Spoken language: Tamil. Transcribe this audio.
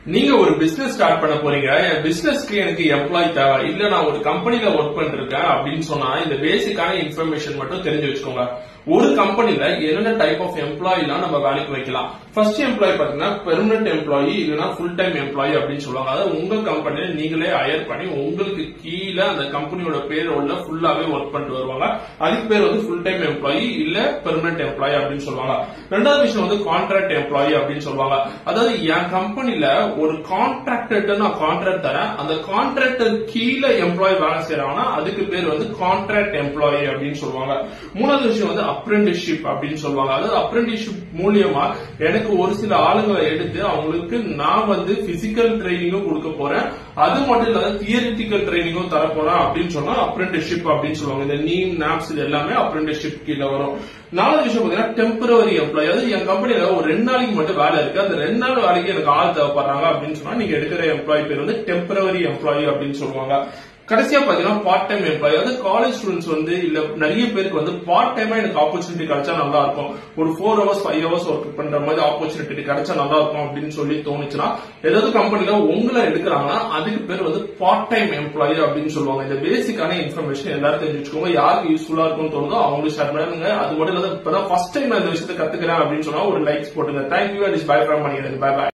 நீங்க ஒரு பிசினஸ் ஸ்டார்ட் பண்ண போறீங்க. என் பிசினஸ்க்கு எனக்கு எம்ப்ளாய் தேவை, இல்ல நான் ஒரு கம்பெனில ஒர்க் பண்ணிருக்கேன் அப்படின்னு சொன்னா இந்த பேசிக்கான இன்ஃபர்மேஷன் மட்டும் தெரிஞ்சு வச்சுக்கோங்க. ஒரு கம்பெனில என்னென்ன டைப் ஆஃப் எம்ப்ளாய் எல்லாம் நம்ம வேலைக்கு வைக்கலாம். ஃபர்ஸ்ட் எம்ப்ளாய் பாத்தீங்கன்னா பெர்மனன்ட் எம்ப்ளாயி இல்லனா ஃபுல் டைம் எம்ப்ளாயி அப்படின்னு சொல்லுவாங்க. அதாவது உங்க கம்பெனில நீங்களே ஹையர் பண்ணி உங்களுக்கு கீழே அந்த கம்பெனியோட பேரோட ஃபுல்லாவே ஒர்க் பண்ணிட்டு வருவாங்க. அதுக்கு பேர் வந்து ஃபுல் டைம் எம்ப்ளாயி இல்ல பெர்மனன்ட் எம்ப்ளாயி அப்படின்னு சொல்லுவாங்க. ரெண்டாவது விஷயம் வந்து கான்ட்ராக்ட் எம்ப்ளாயி அப்படின்னு சொல்லுவாங்க. அதாவது என் கம்பெனில ஒரு கான்ட்ராக்டர் நான் கான்ட்ராக்ட் தரேன், அந்த கான்ட்ராக்டர் கீழே எம்ப்ளாயி வேலை செய்யறாங்கன்னா அதுக்கு பேர் வந்து கான்ட்ராக்ட் எம்ப்ளாயி அப்படின்னு சொல்லுவாங்க. மூணாவது விஷயம் வந்து அப்ரெண்டிஸ்ஷிப் அப்படின்னு சொல்லுவாங்க. அதாவது அப்ரெண்டிஸ்ஷிப் மூலியமா எனக்கு ஒரு சில ஆளுங்களை எடுத்து அவங்களுக்கு நான் வந்து பிசிக்கல் ட்ரைனிங்கும் கொடுக்க போறேன், அது மட்டும் இல்லாத தியரிட்டிக்கல் ட்ரைனிங்கும் தர போறேன் அப்படின்னு சொன்னா அப்ரெண்டிஸ்ஷிப் அப்படின்னு சொல்லுவாங்க. இந்த நீம் நாப்ஸ் இது எல்லாமே அப்ரெண்டிஸ்ஷிப் கீழே வரும். நாலாவது விஷயம் பாத்தீங்கன்னா டெம்பரரி எம்ப்ளாயி. அதாவது என் கம்பெனில ஒரு 2 நாளைக்கு மட்டும் வேலை இருக்கு, அந்த 2 நாள் வேலைக்கு எனக்கு ஆள் தேவைப்படுறாங்க அப்படின்னு சொன்னா நீங்க எடுக்கிற எம்ப்ளாயி பேர் வந்து டெம்பரரி எம்ப்ளாயி அப்படின்னு சொல்லுவாங்க. கடைசியா பாத்தீங்கன்னா பார்ட் டைம் எம்ப்ளாயி. அதாவது காலேஜ் ஸ்டூடெண்ட்ஸ் வந்து இல்ல நிறைய பேருக்கு வந்து பார்ட் டைமா எனக்கு ஆப்பர்ச்சுனிட்டி கிடைச்சா நல்லா இருக்கும், ஒரு 4 hours 5 hours ஒர்க் பண்ற மாதிரி ஆப்பர்ச்சுனிட்டி கிடைச்சா நல்லா இருக்கும் அப்படின்னு சொல்லி தோணுச்சுன்னா ஏதாவது கம்பெனில உங்களை எடுக்கிறாங்கன்னா அதுக்கு பேர் வந்து பார்ட் டைம் எம்ப்ளாயி அப்படின்னு சொல்லுவாங்க. இந்த பேசிக்கான இன்ஃபர்மேஷன் எல்லாரும் தெரிஞ்சு வச்சுக்கோங்க. யாருக்கு யூஸ்ஃபுல்லா இருக்கும்னு தோணுதோ அவங்களுக்கு ஷேர் பண்ணுங்க. அது மட்டும் இல்லாத இப்பதான் ஃபர்ஸ்ட் டைம் நான் இந்த விஷயத்தை கத்துக்கிறேன் அப்படின்னு சொன்னா ஒரு லைக்ஸ் போட்டுங்க. Thank you and is bye from Mani. Bye by.